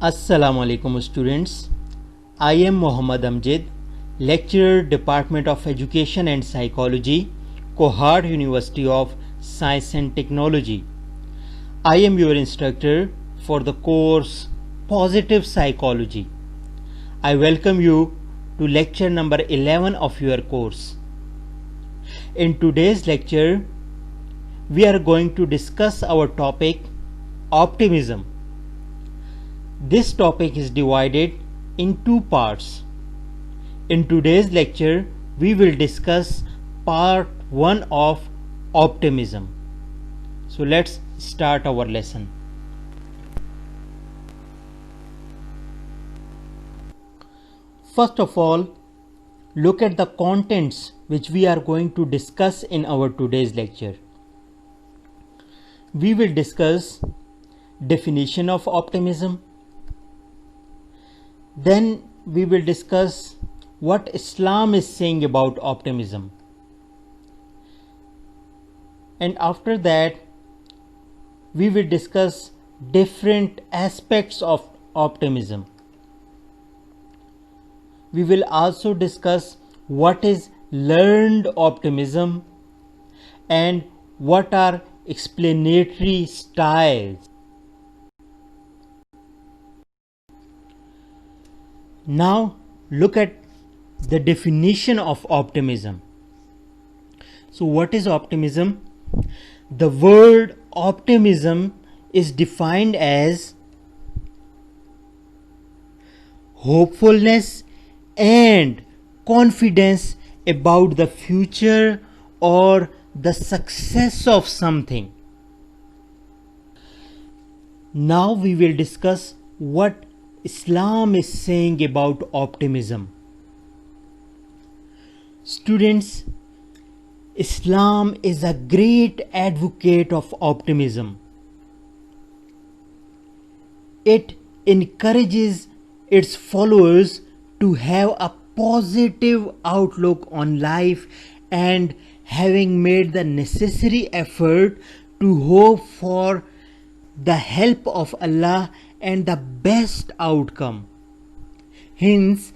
Assalamu alaikum students. I am Muhammad Amjad, lecturer Department of Education and Psychology, Kohad University of Science and Technology. I am your instructor for the course Positive Psychology. I welcome you to lecture number 11 of your course. In today's lecture, we are going to discuss our topic optimism. This topic is divided in two parts. In today's lecture, we will discuss part 1 of optimism. So let's start our lesson. First of all, look at the contents which we are going to discuss in our today's lecture. We will discuss definition of optimism. Then we will discuss what Islam is saying about optimism. And after that, we will discuss different aspects of optimism. We will also discuss what is learned optimism and what are explanatory styles. Now look at the definition of optimism. So what is optimism? The word optimism is defined as hopefulness and confidence about the future or the success of something. Now we will discuss what Islam is saying about optimism. Students, Islam is a great advocate of optimism. It encourages its followers to have a positive outlook on life and having made the necessary effort to hope for the help of Allah and the best outcome. Hence,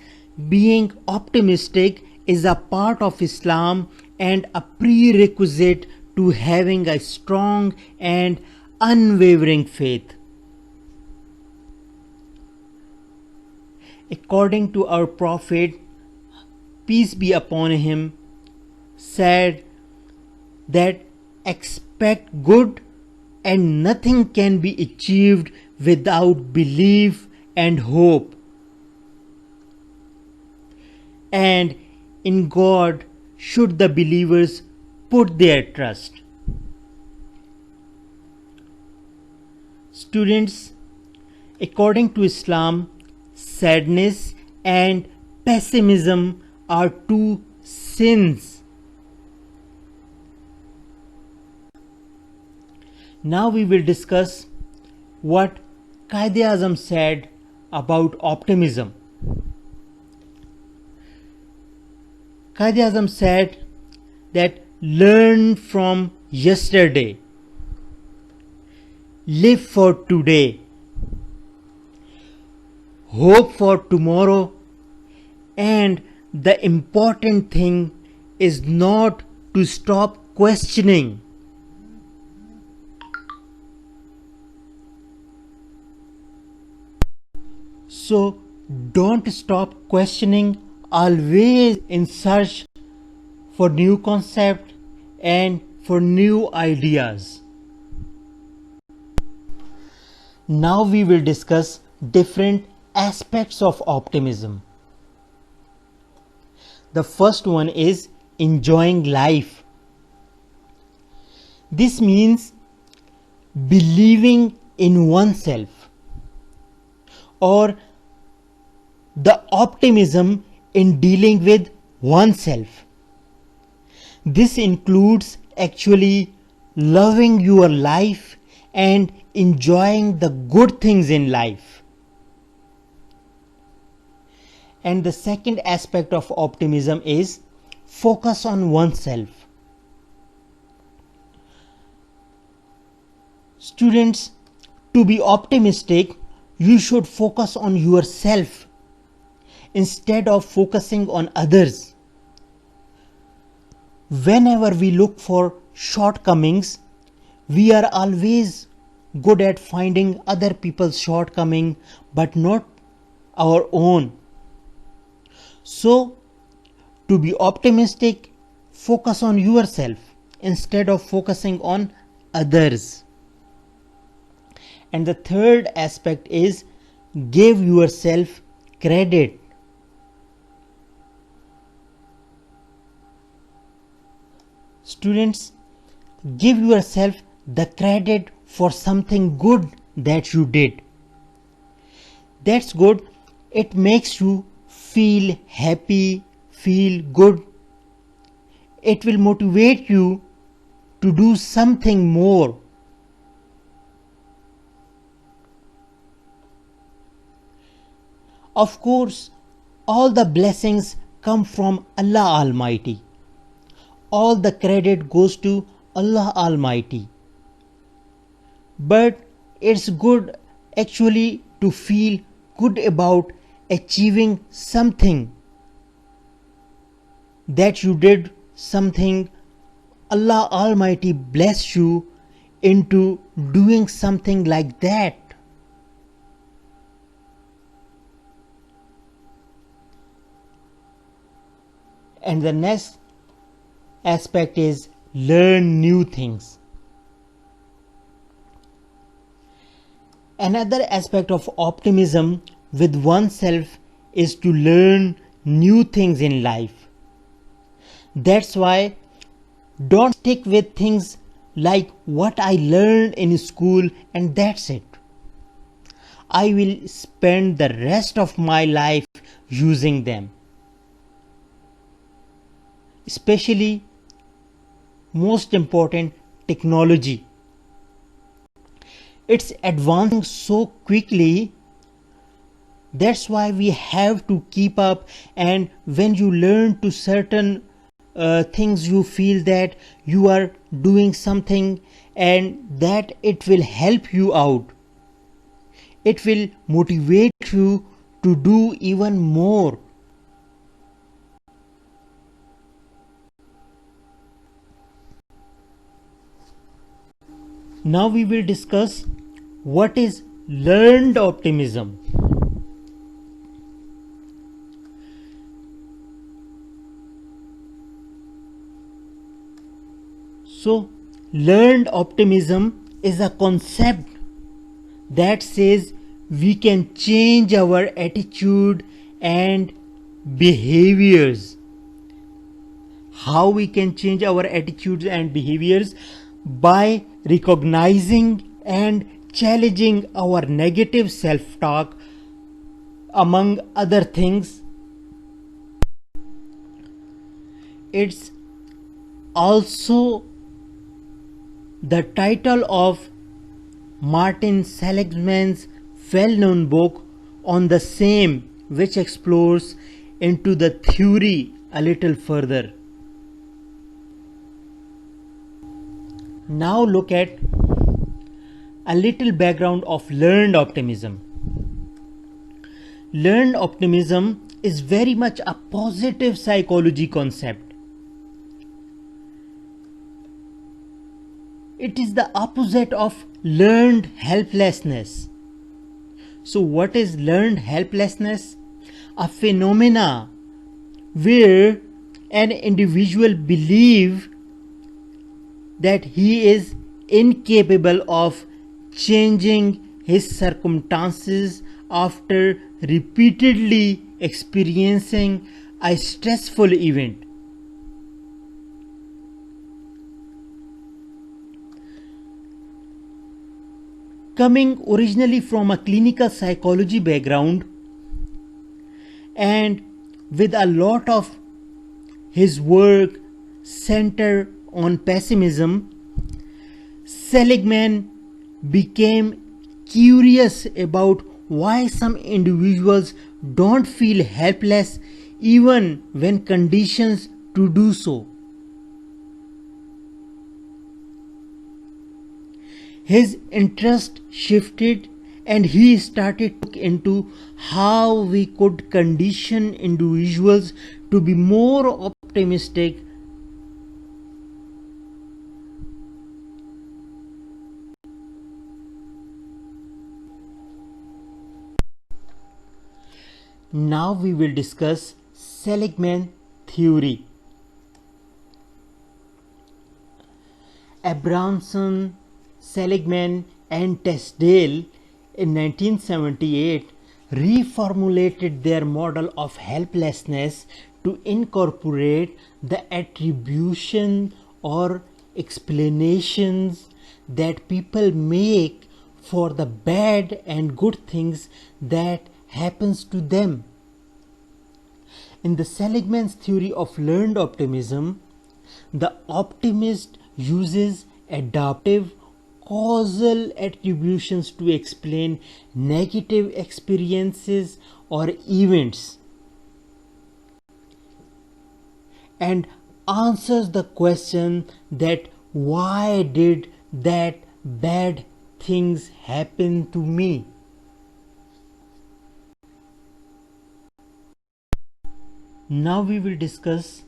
being optimistic is a part of Islam and a prerequisite to having a strong and unwavering faith. According to our Prophet, peace be upon him, said that expect good and nothing can be achieved without belief and hope. And in God should the believers put their trust. Students, according to Islam, sadness and pessimism are two sins. Now we will discuss what Quaid-e-Azam said about optimism. Quaid-e-Azam said that learn from yesterday, live for today, hope for tomorrow, and the important thing is not to stop questioning. So don't stop questioning, always in search for new concepts and for new ideas. Now we will discuss different aspects of optimism. The first one is enjoying life. This means believing in oneself, or the optimism in dealing with oneself. This includes actually loving your life and enjoying the good things in life. And the second aspect of optimism is focus on oneself. Students, to be optimistic, You should focus on yourself instead of focusing on others. Whenever we look for shortcomings, we are always good at finding other people's shortcoming but not our own. So, to be optimistic, focus on yourself instead of focusing on others. And the third aspect is give yourself credit. Students, give yourself the credit for something good that you did. That's good. It makes you feel happy, feel good. It will motivate you to do something more. Of course, all the blessings come from Allah Almighty. All the credit goes to Allah Almighty. But it's good actually to feel good about achieving something that you did, something Allah Almighty bless you into doing something like that. And the next aspect is learn new things. Another aspect of optimism with oneself is to learn new things in life. That's why don't stick with things like what I learned in school and that's it. I will spend the rest of my life using them. Especially, most important, technology. It's advancing so quickly. That's why we have to keep up, and when you learn to certain things, you feel that you are doing something and that it will help you out. It will motivate you to do even more. Now we will discuss what is learned optimism. So, learned optimism is a concept that says we can change our attitude and behaviors. How we can change our attitudes and behaviors? By recognizing and challenging our negative self-talk, among other things. It's also the title of Martin Seligman's well-known book on the same, which explores into the theory a little further. Now look at a little background of learned optimism. Learned optimism is very much a positive psychology concept. It is the opposite of learned helplessness. So what is learned helplessness? A phenomena where an individual believes that he is incapable of changing his circumstances after repeatedly experiencing a stressful event. Coming originally from a clinical psychology background and with a lot of his work centered on pessimism, Seligman became curious about why some individuals don't feel helpless even when conditions to do so. His interest shifted and he started to look into how we could condition individuals to be more optimistic. Now we will discuss Seligman theory. Abramson, Seligman and Tisdale in 1978 reformulated their model of helplessness to incorporate the attribution or explanations that people make for the bad and good things that happens to them. In the Seligman's theory of learned optimism, the optimist uses adaptive causal attributions to explain negative experiences or events and answers the question that why did that bad things happen to me? Now we will discuss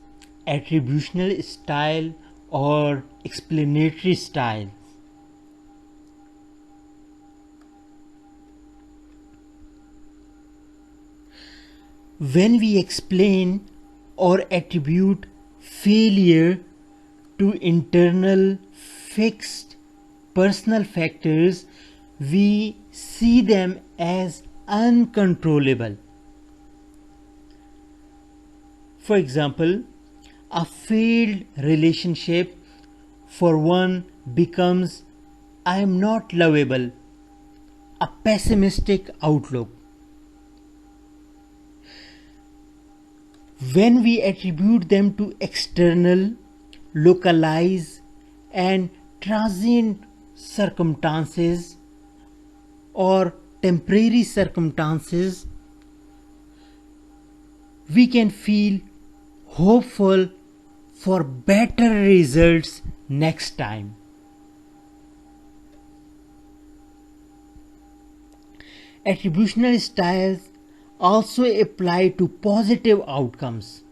attributional style or explanatory style. When we explain or attribute failure to internal fixed personal factors, we see them as uncontrollable. For example, a failed relationship for one becomes I am not lovable, a pessimistic outlook. When we attribute them to external, localized and transient circumstances or temporary circumstances, we can feel hopeful for better results next time. Attributional styles also apply to positive outcomes,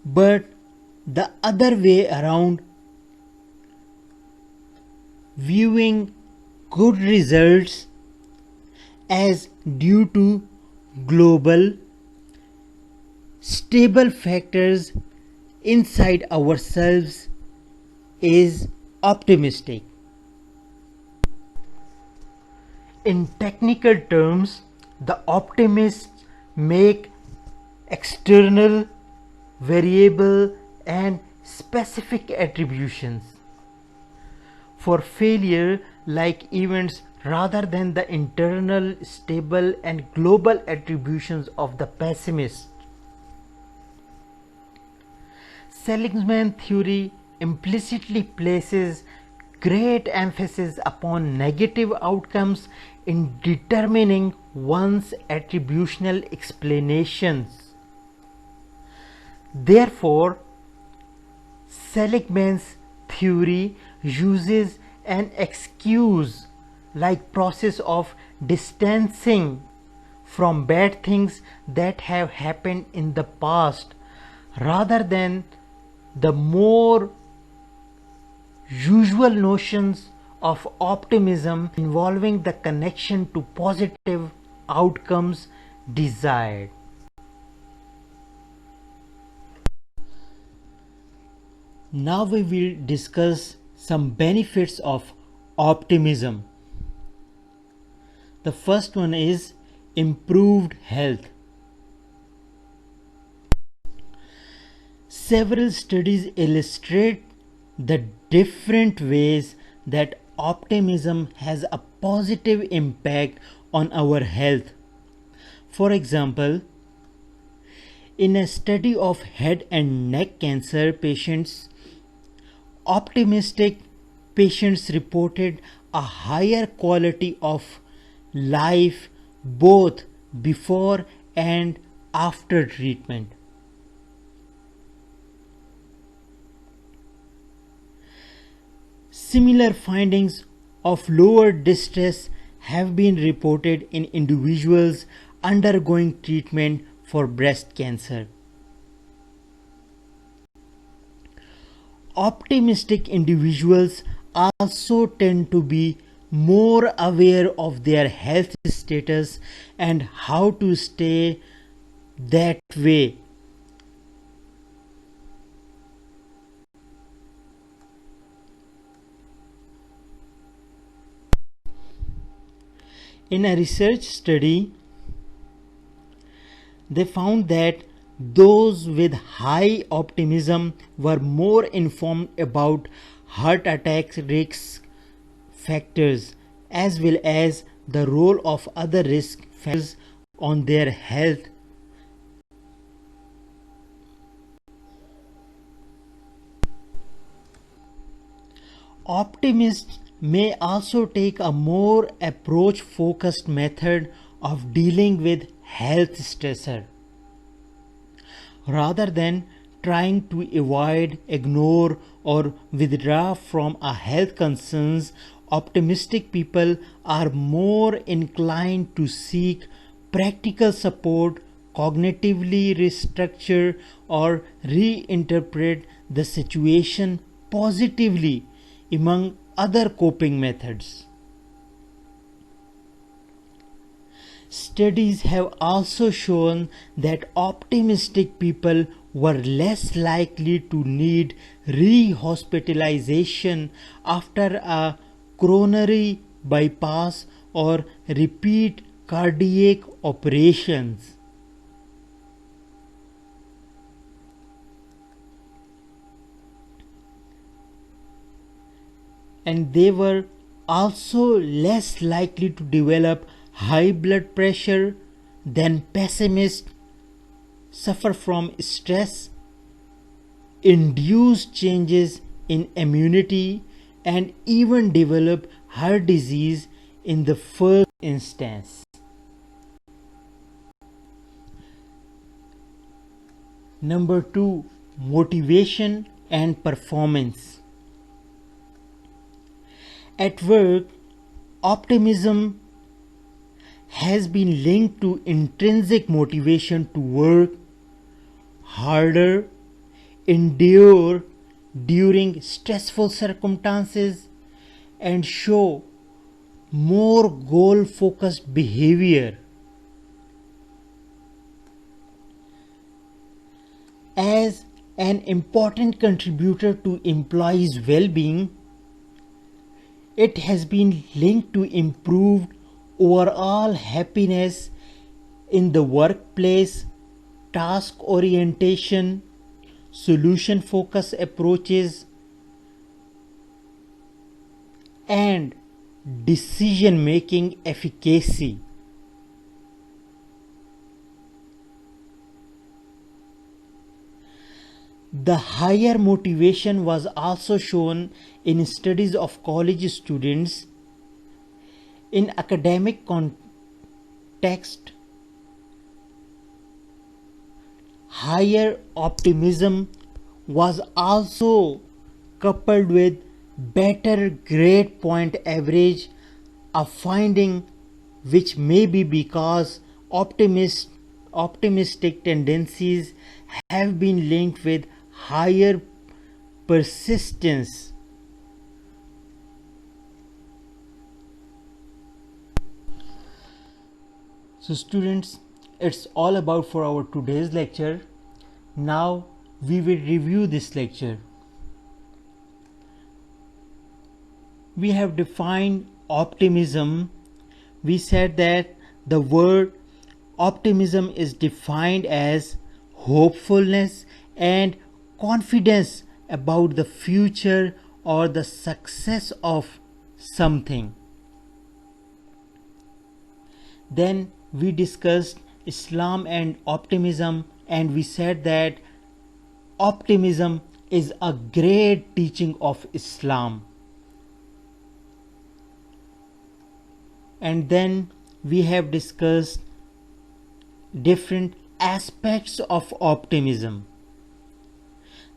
but the other way around, viewing good results as due to global stable factors inside ourselves is optimistic. In technical terms, the optimists make external, variable and specific attributions for failure like events rather than the internal, stable and global attributions of the pessimist. Seligman theory implicitly places great emphasis upon negative outcomes in determining one's attributional explanations. Therefore, Seligman's theory uses an excuse-like process of distancing from bad things that have happened in the past rather than the more usual notions of optimism involving the connection to positive outcomes desired. Now we will discuss some benefits of optimism. The first one is improved health. Several studies illustrate the different ways that optimism has a positive impact on our health. For example, in a study of head and neck cancer patients, optimistic patients reported a higher quality of life both before and after treatment. Similar findings of lower distress have been reported in individuals undergoing treatment for breast cancer. Optimistic individuals also tend to be more aware of their health status and how to stay that way. In a research study, they found that those with high optimism were more informed about heart attack risk factors as well as the role of other risk factors on their health. Optimists may also take a more approach focused method of dealing with health stressor. Rather than trying to avoid, ignore, or withdraw from a health concerns, optimistic people are more inclined to seek practical support, cognitively restructure, or reinterpret the situation positively, among other coping methods. Studies have also shown that optimistic people were less likely to need rehospitalization after a coronary bypass or repeat cardiac operations. And they were also less likely to develop high blood pressure than pessimists, suffer from stress, induced changes in immunity, and even develop heart disease in the first instance. Number 2, motivation and performance. At work, optimism has been linked to intrinsic motivation to work harder, endure during stressful circumstances, and show more goal-focused behavior. As an important contributor to employees' well-being, it has been linked to improved overall happiness in the workplace, task orientation, solution focused approaches, and decision making efficacy. The higher motivation was also shown in studies of college students. In academic context, higher optimism was also coupled with better grade point average, a finding which may be because optimistic tendencies have been linked with higher persistence. So students, it's all about for our today's lecture. Now we will review this lecture. We have defined optimism. We said that the word optimism is defined as hopefulness and confidence about the future or the success of something. Then we discussed Islam and optimism, and we said that optimism is a great teaching of Islam. And then we have discussed different aspects of optimism,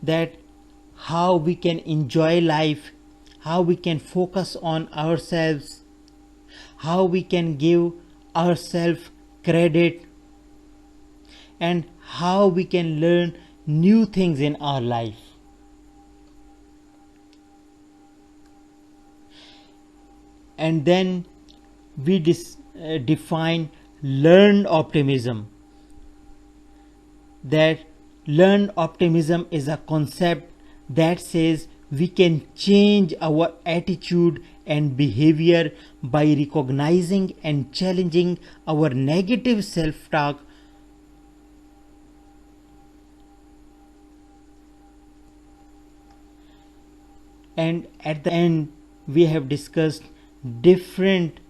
that how we can enjoy life, how we can focus on ourselves, how we can give ourselves credit, and how we can learn new things in our life. And then we define learned optimism. That learned optimism is a concept that says we can change our attitude and behavior by recognizing and challenging our negative self-talk and at the end we have discussed different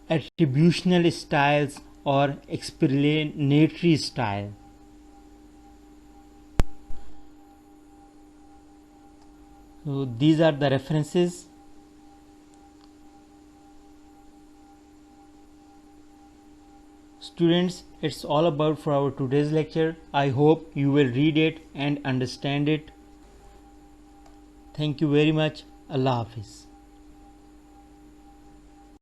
attributional styles or explanatory style. So these are the references. Students, it's all about for our today's lecture. I hope you will read it and understand it. Thank you very much. Allah Hafiz.